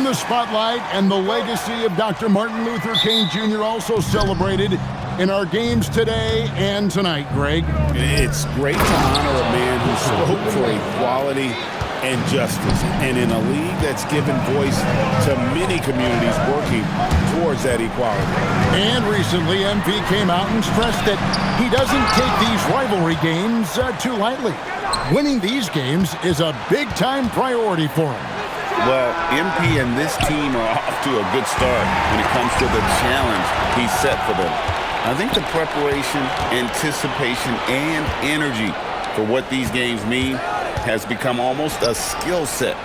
the spotlight, and the legacy of Dr. Martin Luther King Jr. also celebrated in our games today and tonight, Greg. It's great to honor a man who spoke for equality and justice, and in a league that's given voice to many communities working towards that equality. And recently, MP came out and stressed that he doesn't take these rivalry games too lightly. Winning these games is a big-time priority for him. Well, MP and this team are off to a good start when it comes to the challenge he set for them. I think the preparation, anticipation, and energy for what these games mean has become almost a skill set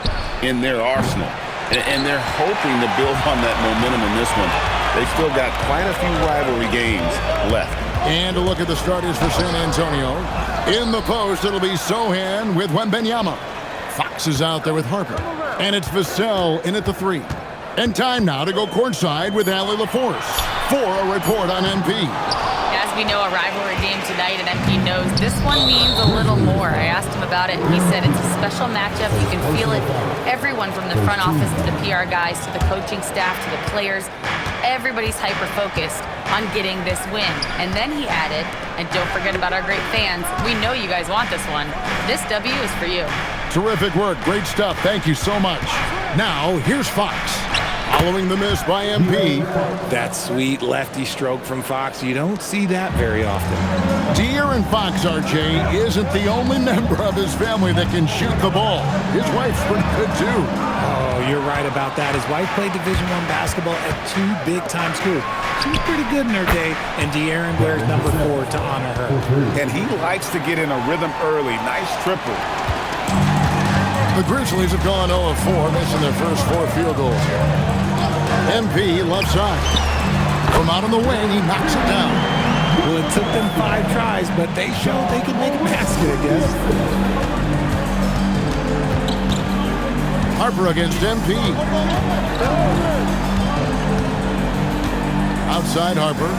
in their arsenal. And they're hoping to build on that momentum in this one. They've still got quite a few rivalry games left. And a look at the starters for San Antonio. In the post, it'll be Sohan with Wembanyama. Fox is out there with Harper. And it's Vassell in at the 3. And time now to go courtside with Allie LaForce for a report on MP. As we know, a rivalry game tonight, and MP knows this one means a little more. I asked him about it, and he said it's a special matchup. You can feel it. Everyone from the front office to the PR guys to the coaching staff to the players, everybody's hyper-focused on getting this win. And then he added, and don't forget about our great fans, we know you guys want this one. This W is for you. Terrific work. Great stuff. Thank you so much. Now, here's Fox. Following the miss by MP. That sweet lefty stroke from Fox, you don't see that very often. De'Aaron Fox, RJ, isn't the only member of his family that can shoot the ball. His wife's pretty good, too. Oh, you're right about that. His wife played Division I basketball at 2 big-time schools. She's pretty good in her day, and De'Aaron wears number 4 to honor her. And he likes to get in a rhythm early. Nice triple. The Grizzlies have gone 0 of 4, missing their first 4 field goals. MP left side. From out on the wing, he knocks it down. Well, it took them 5 tries, but they showed they could make a basket, I guess. Harper against MP. Outside Harper.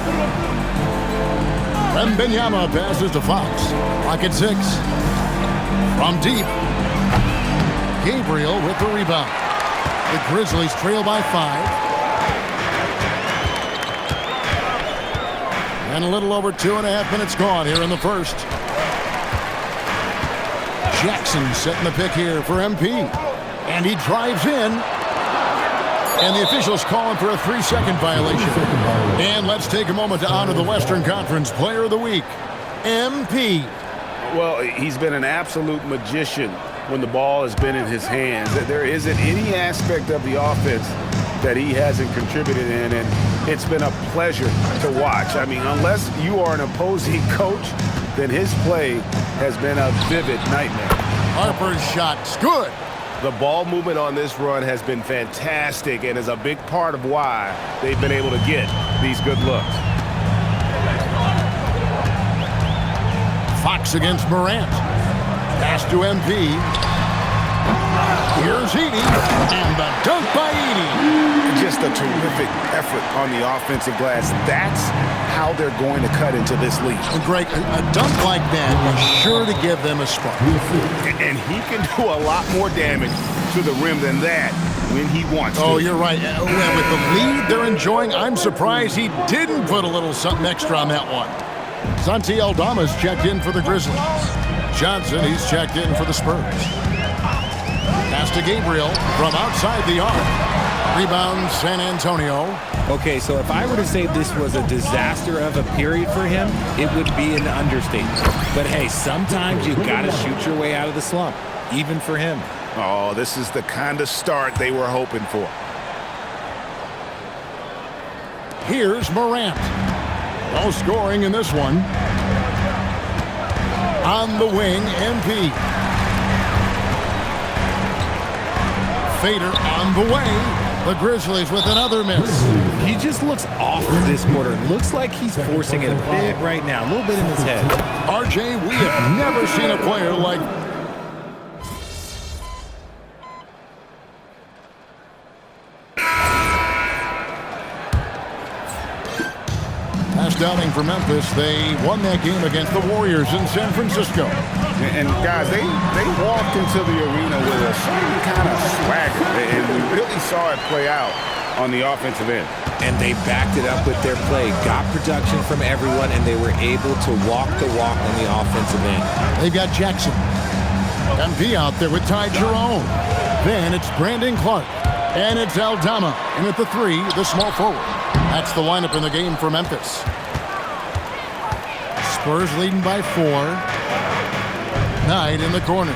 Wembanyama passes to Fox. Clock at 6. From deep. Gabriel with the rebound. The Grizzlies trail by 5. And a little over 2.5 minutes gone here in the first. Jackson setting the pick here for MP. And he drives in. And the officials calling for a 3-second violation. And let's take a moment to honor the Western Conference Player of the Week, MP. Well, he's been an absolute magician when the ball has been in his hands. There isn't any aspect of the offense that he hasn't contributed in, and it's been a pleasure to watch. I mean, unless you are an opposing coach, then his play has been a vivid nightmare. Harper's shot's good. The ball movement on this run has been fantastic and is a big part of why they've been able to get these good looks. Fox against Morant. Pass to MP. Here's Edey. And the dunk by Edey. Just a terrific effort on the offensive glass. That's how they're going to cut into this lead. And Greg, a dunk like that is sure to give them a spark. And he can do a lot more damage to the rim than that when he wants to. Oh, you're right. Well, with the lead they're enjoying, I'm surprised he didn't put a little something extra on that one. Santi Aldama's checked in for the Grizzlies. Johnson, he's checked in for the Spurs. Pass to Gabriel from outside the arc. Rebound, San Antonio. Okay, so if I were to say this was a disaster of a period for him, it would be an understatement. But hey, sometimes you gotta shoot your way out of the slump, even for him. Oh, this is the kind of start they were hoping for. Here's Morant. No scoring in this one. On the wing, MP. Fader on the way. The Grizzlies with another miss. He just looks off this quarter. Looks like he's forcing it a bit right now, a little bit in his head. RJ, we have never seen a player like... last outing for Memphis, they won that game against the Warriors in San Francisco. And guys, they walked into the arena with a certain kind of swagger, and we really saw it play out on the offensive end. And they backed it up with their play, got production from everyone, and they were able to walk the walk on the offensive end. They've got Jackson. MP out there with Ty Jerome. Then it's Brandon Clark. And it's Aldama. And at the 3, the small forward. That's the lineup in the game for Memphis. Spurs leading by 4. Knight in the corner.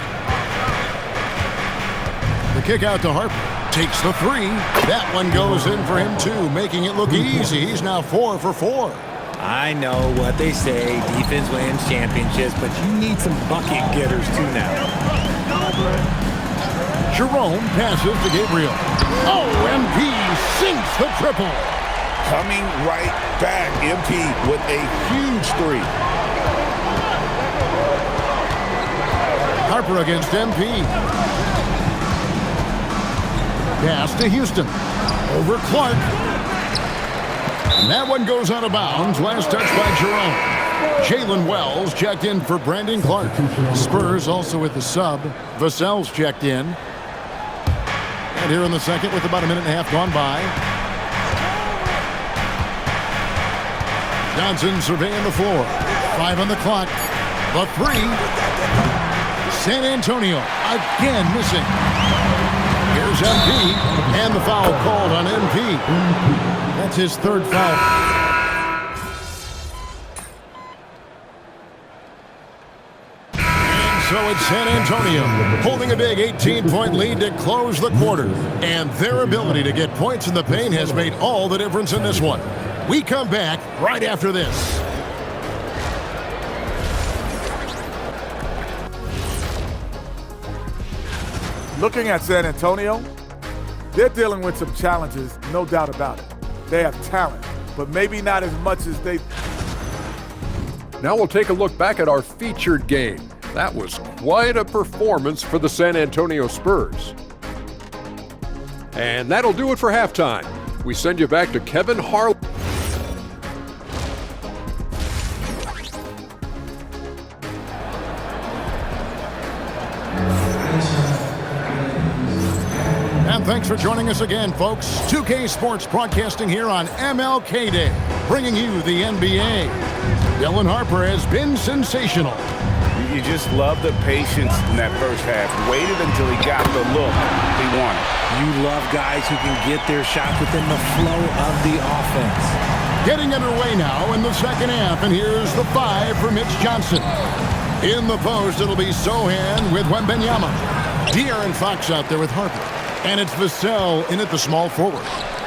The kick out to Harper. Takes the 3. That one goes in for him too, making it look easy. He's now 4 for 4. I know what they say, defense wins championships, but you need some bucket getters too now. Jerome passes to Gabriel. Oh, MP sinks the triple. Coming right back, MP with a huge 3. Harper against MP. Pass to Houston. Over Clark. And that one goes out of bounds. Last touch by Jerome. Jalen Wells checked in for Brandon Clark. Spurs also with the sub. Vassell's checked in. And here in the second with about a minute and a half gone by. Johnson surveying the floor. 5 on the clock. The 3. San Antonio again missing. Here's MP. And the foul called on MP. That's his 3rd foul. So it's San Antonio holding a big 18-point lead to close the quarter. And their ability to get points in the paint has made all the difference in this one. We come back right after this. Looking at San Antonio, they're dealing with some challenges, no doubt about it. They have talent, but maybe not as much as they... Now we'll take a look back at our featured game. That was quite a performance for the San Antonio Spurs. And that'll do it for halftime. We send you back to Kevin Harlan. And thanks for joining us again, folks. 2K Sports broadcasting here on MLK Day, bringing you the NBA. Dylan Harper has been sensational. You just love the patience in that first half. Waited until he got the look he wanted. You love guys who can get their shots within the flow of the offense. Getting underway now in the second half, and here's the 5 for Mitch Johnson. In the post, it'll be Sohan with Wembanyama. De'Aaron Fox out there with Harper. And it's Vassell in at the small forward.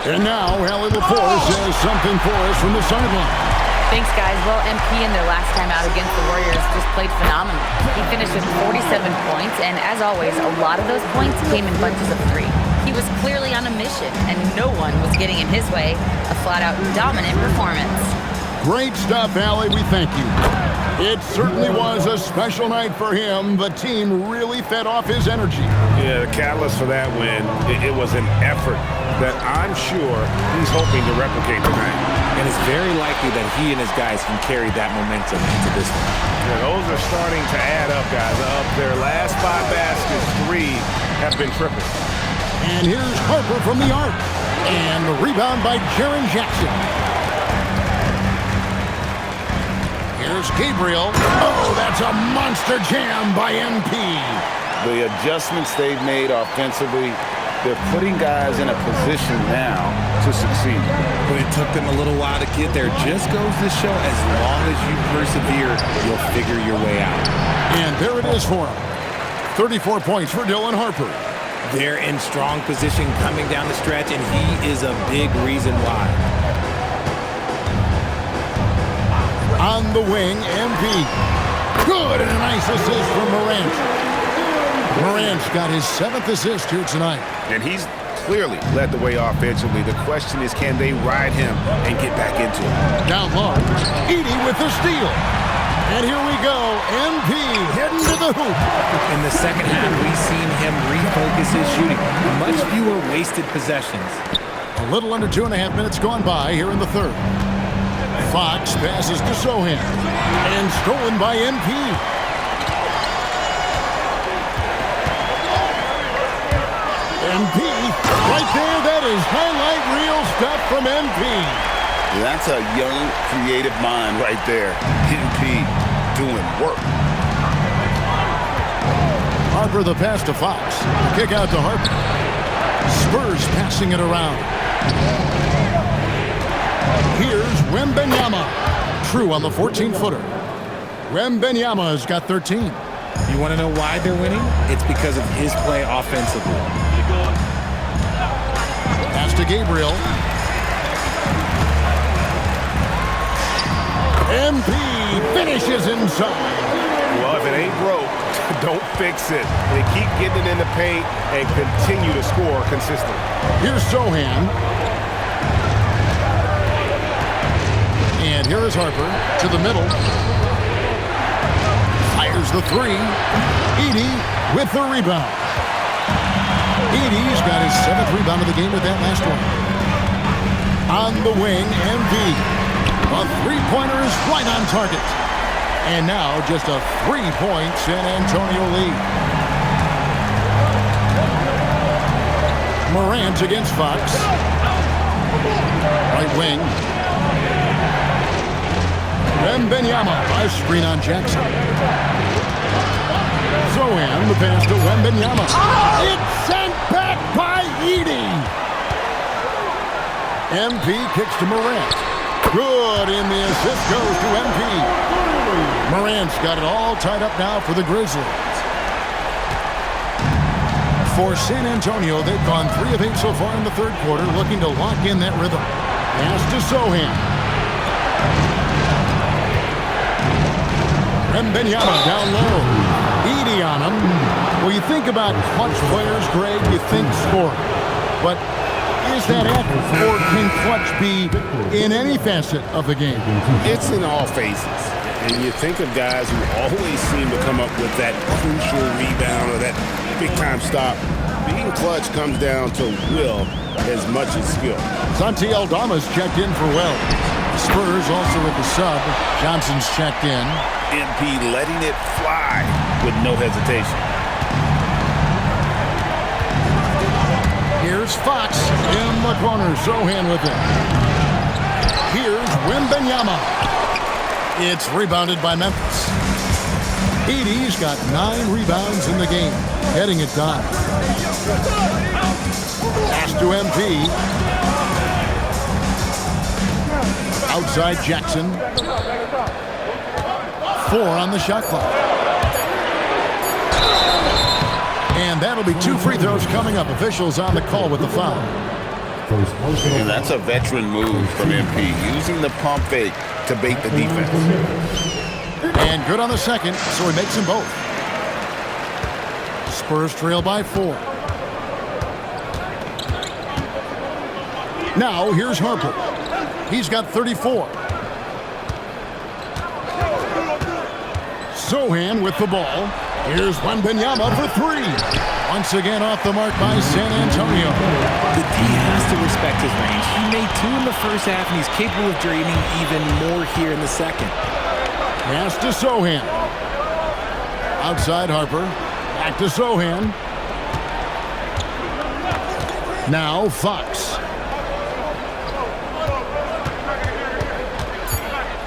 And now, Hallie LaForce has something for us from the sideline. Thanks, guys. Well, MP in their last time out against the Warriors just played phenomenal. He finished with 47 points, and as always, a lot of those points came in bunches of 3. He was clearly on a mission, and no one was getting in his way. A flat-out dominant performance. Great stuff, Allie. We thank you. It certainly was a special night for him. The team really fed off his energy. Yeah, the catalyst for that win, it was an effort that I'm sure he's hoping to replicate tonight. And it's very likely that he and his guys can carry that momentum into this one. Yeah, those are starting to add up, guys. Of their last 5 baskets, 3 have been triples. And here's Harper from the arc. And the rebound by Jaren Jackson. Here's Gabriel. Oh, that's a monster jam by MP. The adjustments they've made offensively, they're putting guys in a position now to succeed. But it took them a little while to get there. Just goes to show, as long as you persevere, you'll figure your way out. And there it is for him. 34 points for Dylan Harper. They're in strong position coming down the stretch, and he is a big reason why. On the wing, MP. Good, and a nice assist from Morant. Morant's got his 7th assist here tonight. And he's clearly led the way offensively. The question is, can they ride him and get back into it? Down low, Edey with the steal. And here we go, MP heading to the hoop. In the second half, we've seen him refocus his shooting. Much fewer wasted possessions. A little under 2.5 minutes gone by here in the third. Fox passes to Sohan. And stolen by MP. MP, right there, that is highlight reel stuff from MP. That's a young, creative mind right there. MP doing work. Harper the pass to Fox. Kick out to Harper. Spurs passing it around. Here's Wembanyama. True on the 14-footer. Wembanyama's got 13. You want to know why they're winning? It's because of his play offensively. Pass to Gabriel. MP finishes inside. Well, if it ain't broke, don't fix it. They keep getting it in the paint and continue to score consistently. Here's Sohan. And here is Harper to the middle. Fires the three. Edey with the rebound. Edey's got his 7th rebound of the game with that last one. On the wing, MV. A three-pointer is right on target. And now just a 3-point San Antonio lead. Morant against Fox. Right wing. Wembanyama, a screen on Jackson. Sohan, the pass to Wembanyama. It's sent back by Edey. MP kicks to Morant. Good, and the assist goes to MP. Morant's got it all tied up now for the Grizzlies. For San Antonio, they've gone 3 of 8 so far in the third quarter, looking to lock in that rhythm. Pass to Sohan. Wembanyama down low. Edey on him. Well, you think about clutch players, Greg, you think scoring. But is that accurate, or can clutch be in any facet of the game? It's in all phases. And you think of guys who always seem to come up with that crucial rebound or that big-time stop. Being clutch comes down to will as much as skill. Santi Aldama's checked in for Wells. Spurs also with the sub. Johnson's checked in. MP letting it fly with no hesitation. Here's Fox in the corner. Sohan with it. Here's Wembanyama. It's rebounded by Memphis. Edey's got 9 rebounds in the game, heading it down. Pass to MP. Outside Jackson. 4 on the shot clock. And that'll be 2 free throws coming up. Officials on the call with the foul. And that's a veteran move from MP, using the pump fake to bait the defense. And good on the second, so he makes them both. Spurs trail by 4. Now, here's Harper. He's got 34. Sohan with the ball. Here's Wembanyama for 3. Once again off the mark by San Antonio. The D has to respect his range. He made 2 in the first half, and he's capable of draining even more here in the second. Pass to Sohan. Outside Harper. Back to Sohan. Now Fox.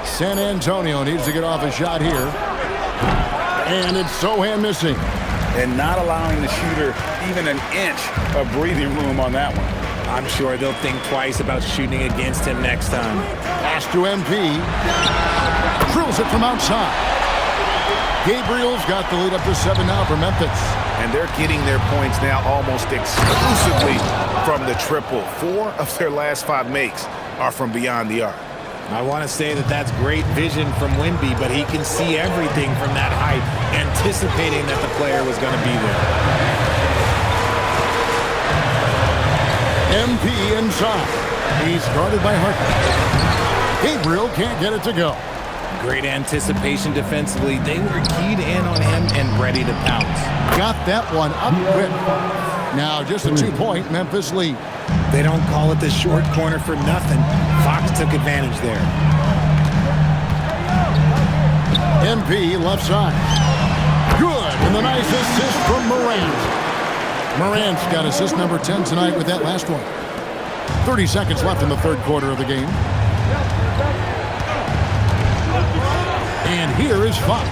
San Antonio needs to get off a shot here. And it's Sohan missing. And not allowing the shooter even an inch of breathing room on that one. I'm sure they'll think twice about shooting against him next time. Pass to MP. Drills it from outside. Gabriel's got the lead up to 7 now for Memphis. And they're getting their points now almost exclusively from the triple. 4 of their last 5 makes are from beyond the arc. I want to say that that's great vision from Wemby, but he can see everything from that height, anticipating that the player was going to be there. MP inside. He's guarded by Harper. Gabriel can't get it to go. Great anticipation defensively. They were keyed in on him and ready to pounce. Got that one up quick. Now just a 2-point Memphis lead. They don't call it the short corner for nothing. Fox took advantage there. MP left side. Good, and the nice assist from Morant. Morant's got assist number 10 tonight with that last one. 30 seconds left in the third quarter of the game. And here is Fox.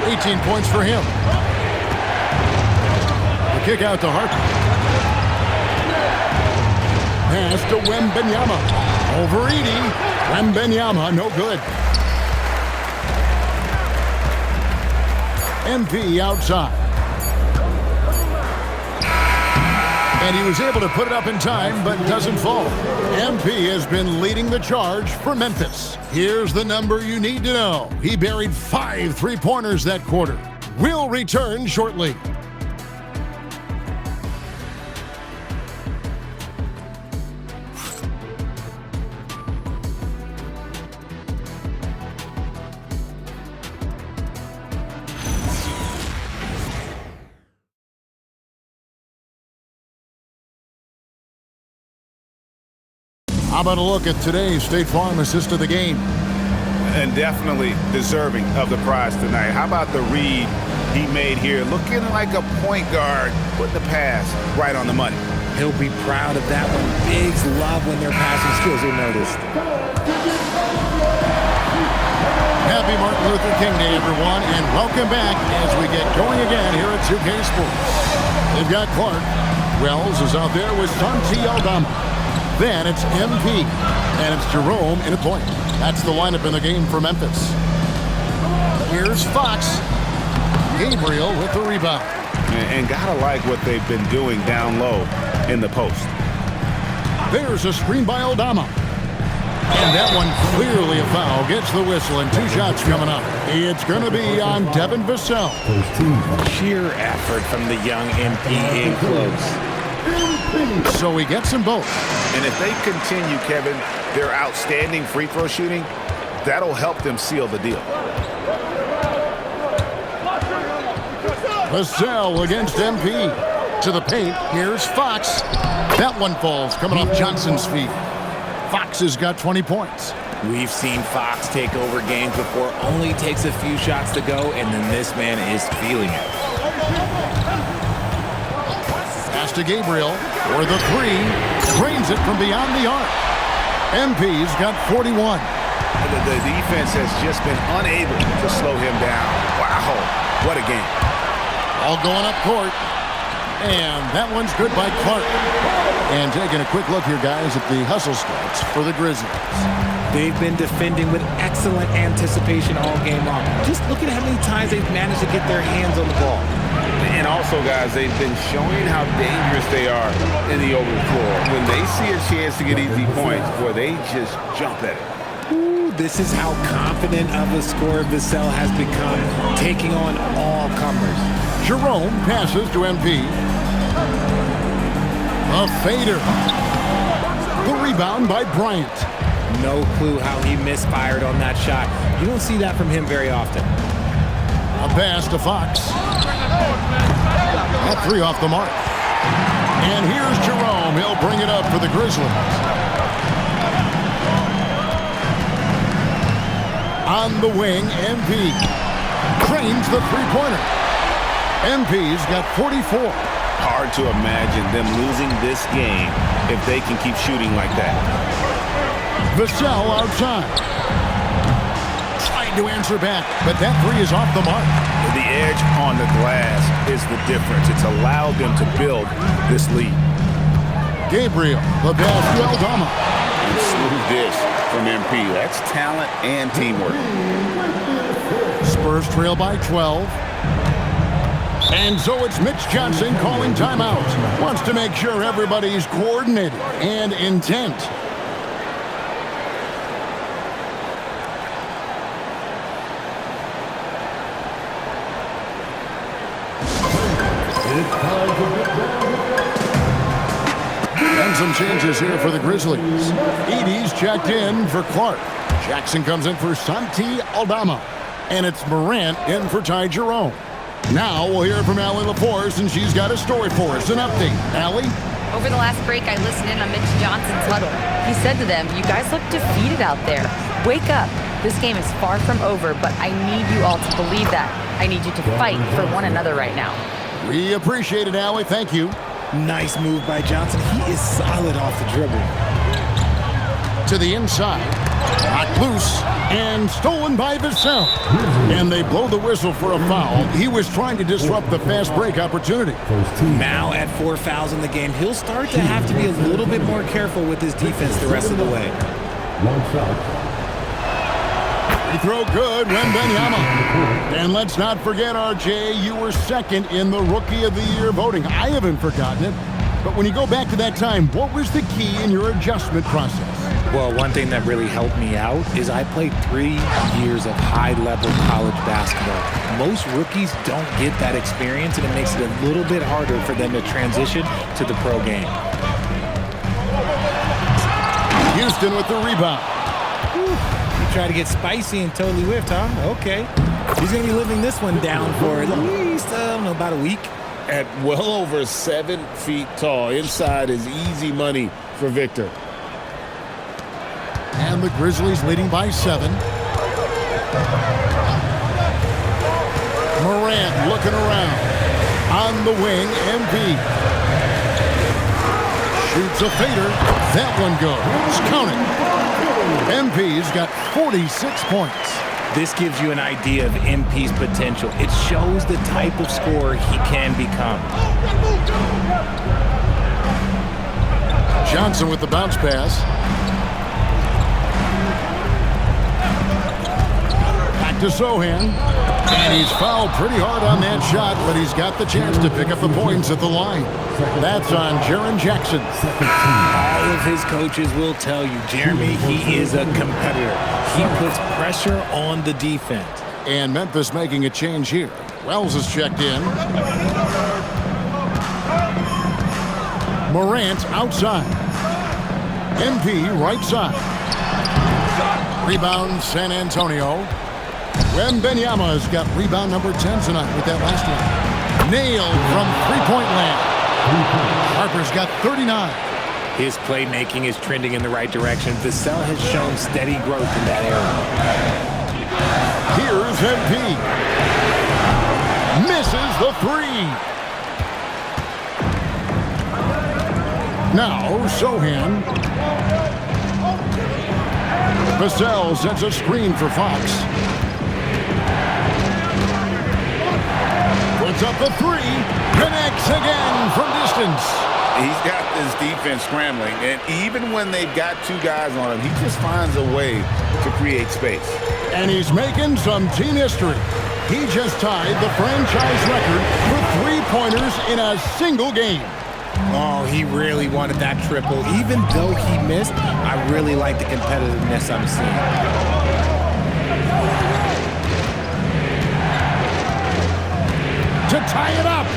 18 points for him. The kick out to Harper. Pass to Wembanyama. Over Edey. Wembanyama, no good. MP outside. And he was able to put it up in time, but doesn't fall. MP has been leading the charge for Memphis. Here's the number you need to know. He buried 5 3-pointers that quarter. We'll return shortly. How about a look at today's State Farm assist of the game? And definitely deserving of the prize tonight. How about the read he made here? Looking like a point guard, putting the pass right on the money. He'll be proud of that one. Bigs love when their passing skills are noticed. Happy Martin Luther King Day, everyone, and welcome back as we get going again here at 2K Sports. They've got Clark. Wells is out there with Santi Aldama. Then it's MP, and it's Jerome in a point. That's the lineup in the game for Memphis. Here's Fox. Gabriel with the rebound. And gotta like what they've been doing down low in the post. There's a screen by Aldama. And that one clearly a foul. Gets the whistle, and 2 shots coming up. It's going to be on Devin Vassell. Sheer effort from the young MP in close. So he gets them both. And if they continue, Kevin, their outstanding free throw shooting, that'll help them seal the deal. Vassell against MP. To the paint, here's Fox. That one falls, coming off Johnson's feet. Fox has got 20 points. We've seen Fox take over games before. Only takes a few shots to go, and then this man is feeling it. Pass to Gabriel for the 3. Drains it from beyond the arc. MP's got 41. The defense has just been unable to slow him down. Wow, what a game. All going up court. And that one's good by Clark. And taking a quick look here, guys, at the hustle stats for the Grizzlies. They've been defending with excellent anticipation all game long. Just look at how many times they've managed to get their hands on the ball. And also, guys, they've been showing how dangerous they are in the open floor. When they see a chance to get easy points, boy, they just jump at it. Ooh, this is how confident of a scorer Vassell has become, taking on all comers. Jerome passes to MP. A fader. The rebound by Bryant. No clue how he misfired on that shot. You don't see that from him very often. A pass to Fox. That 3 off the mark. And here's Jerome. He'll bring it up for the Grizzlies. On the wing, MP. Trains the 3-pointer. MP's got 44. Hard to imagine them losing this game if they can keep shooting like that. Vassell outside. Trying to answer back, but that 3 is off the mark. The edge on the glass is the difference. It's allowed them to build this lead. Gabriel, the pass to Aldama. And smooth dish from MP. That's talent and teamwork. Spurs trail by 12. And so it's Mitch Johnson calling timeout. Wants to make sure everybody's coordinated and intent. And some changes here for the Grizzlies. Edey's checked in for Clark. Jackson comes in for Santi Aldama. And it's Morant in for Ty Jerome. Now we'll hear from Allie LaForce, and she's got a story for us. An update. Allie? Over the last break, I listened in on Mitch Johnson's huddle. He said to them, "You guys look defeated out there." Wake up. This game is far from over, but I need you all to believe that. I need you to fight for one another right now. We appreciate it, Allie. Thank you. Nice move by Johnson. He is solid off the dribble. To the inside. Knocked loose and stolen by Vassell. And they blow the whistle for a foul. He was trying to disrupt the fast break opportunity. Now at 4 fouls in the game, he'll start to have to be a little bit more careful with his defense the rest of the way. Free throw good, Wembanyama. And let's not forget, RJ, you were second in the Rookie of the Year voting. I haven't forgotten it. But when you go back to that time, what was the key in your adjustment process? Well, one thing that really helped me out is I played 3 years of high-level college basketball. Most rookies don't get that experience, and it makes it a little bit harder for them to transition to the pro game. Houston with the rebound. You try to get spicy and totally whiffed, huh? Okay. He's going to be living this one down for at least, about a week. At well over 7 feet tall, inside is easy money for Victor. And the Grizzlies leading by 7. Morant looking around. On the wing, MP. Shoots a fader. That one goes. Count it. MP's got 46 points. This gives you an idea of MP's potential. It shows the type of scorer he can become. Johnson with the bounce pass. Back to Sohan. And he's fouled pretty hard on that shot, but he's got the chance to pick up the points at the line. That's on Jaren Jackson. All of his coaches will tell you, Jeremy, he is a competitor. He puts pressure on the defense. And Memphis making a change here. Wells is checked in. Morant outside. MP right side. Rebound San Antonio. Wembanyama's got rebound number 10 tonight with that last one. Nailed from three-point land. Harper's got 39. His playmaking is trending in the right direction. Vassell has shown steady growth in that area. Here's MP. Misses the 3. Now Sohan. Vassell sets a screen for Fox. Puts up the 3. Connects again from distance. He's got this defense scrambling, and even when they've got 2 guys on him, he just finds a way to create space. And he's making some team history. He just tied the franchise record for three-pointers in a single game. Oh, he really wanted that triple. Even though he missed, I really like the competitiveness I'm seeing. To tie it up.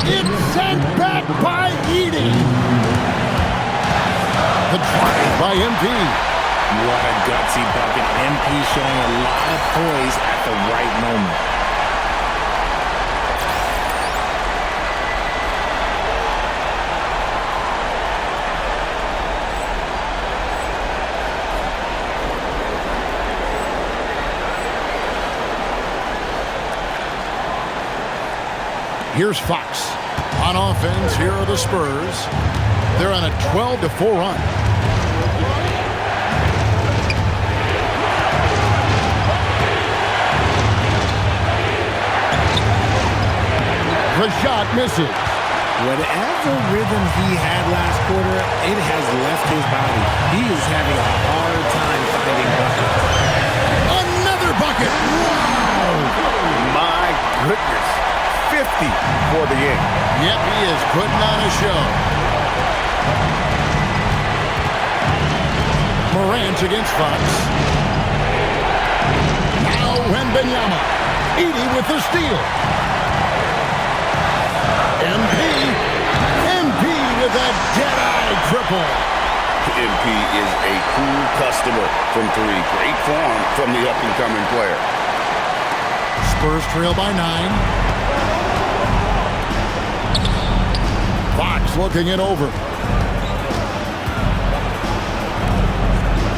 It's sent back by Edey. The drive by MP. What a gutsy bucket. MP showing a lot of poise at the right moment. Here's Fox. On offense, here are the Spurs. They're on a 12-4 run. The shot misses. Whatever rhythm he had last quarter, it has left his body. He is having a hard time finding buckets. Another bucket. Wow. My goodness. 50 for the game. Yep, he is putting on a show. Morant against Fox. Now Wembanyama. Edey with the steal. MP with that dead-eye triple. MP is a cool customer from 3. Great form from the up-and-coming player. Spurs trail by 9. Fox looking it over.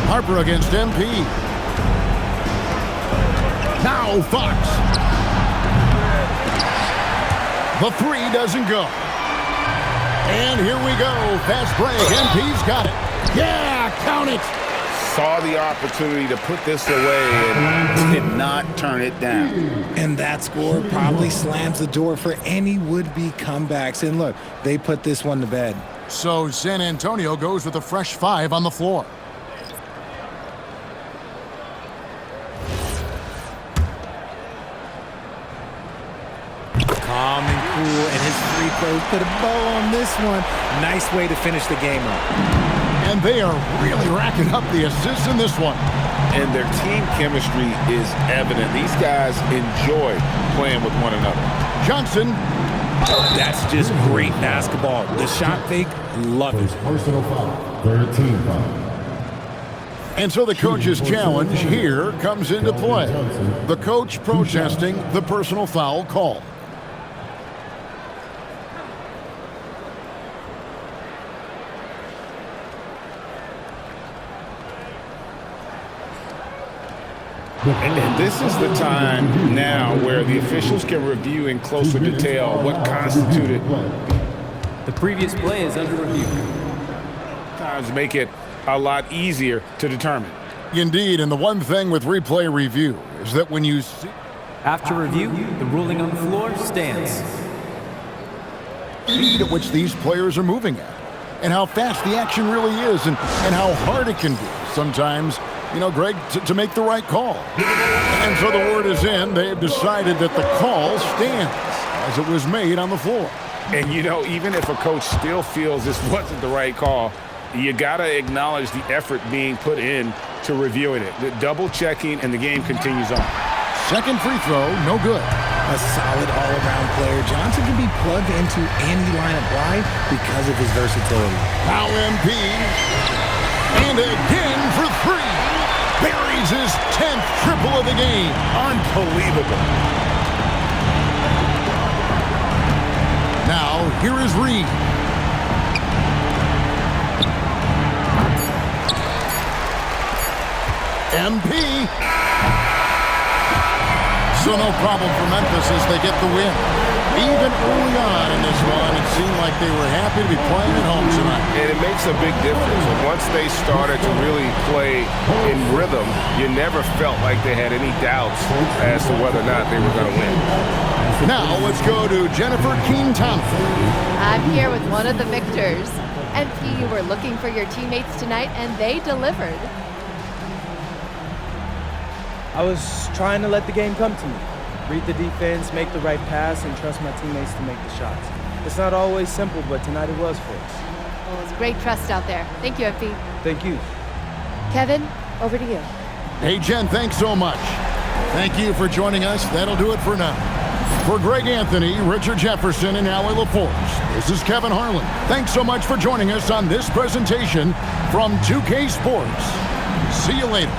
Harper against MP. Now Fox. The three doesn't go. And here we go. Fast break. MP's got it. Yeah, count it. Saw the opportunity to put this away and did not turn it down. And that score probably slams the door for any would-be comebacks. And look, they put this one to bed. So San Antonio goes with a fresh 5 on the floor. Calm and cool, and his free throws put a bow on this one. Nice way to finish the game up. And they are really racking up the assists in this one. And their team chemistry is evident. These guys enjoy playing with one another. Johnson. That's just great basketball. The shot fake, love it. Personal foul, 13 foul. And so the coach's challenge here comes into play. The coach protesting the personal foul call. And this is the time now where the officials can review in closer detail what constituted. The previous play is under review. Times make it a lot easier to determine. Indeed, and the one thing with replay review is that when you see After review, the ruling on the floor stands. the speed at which these players are moving at, and how fast the action really is, and how hard it can be sometimes, you know, Greg, to make the right call. And so the word is in. They have decided that the call stands as it was made on the floor. And, you know, even if a coach still feels this wasn't the right call, you got to acknowledge the effort being put in to reviewing it. The double checking, and the game continues on. Second free throw, no good. A solid all-around player. Johnson can be plugged into any lineup. Why? Because of his versatility. Now MP. And again for 3. Buries his 10th triple of the game. Unbelievable. Now, here is Reed. MP. So no problem for Memphis as they get the win. Even early on in this one, it seemed like they were happy to be playing at home tonight. And it makes a big difference. And once they started to really play in rhythm, you never felt like they had any doubts as to whether or not they were going to win. Now let's go to Jennifer Keene-Thompson. I'm here with one of the victors. MP, you were looking for your teammates tonight, and they delivered. I was trying to let the game come to me. Read the defense, make the right pass, and trust my teammates to make the shots. It's not always simple, but tonight it was for us. Well, it's great trust out there. Thank you, MP. Thank you. Kevin, over to you. Hey, Jen, thanks so much. Thank you for joining us. That'll do it for now. For Greg Anthony, Richard Jefferson, and Allie LaForce, this is Kevin Harlan. Thanks so much for joining us on this presentation from 2K Sports. See you later.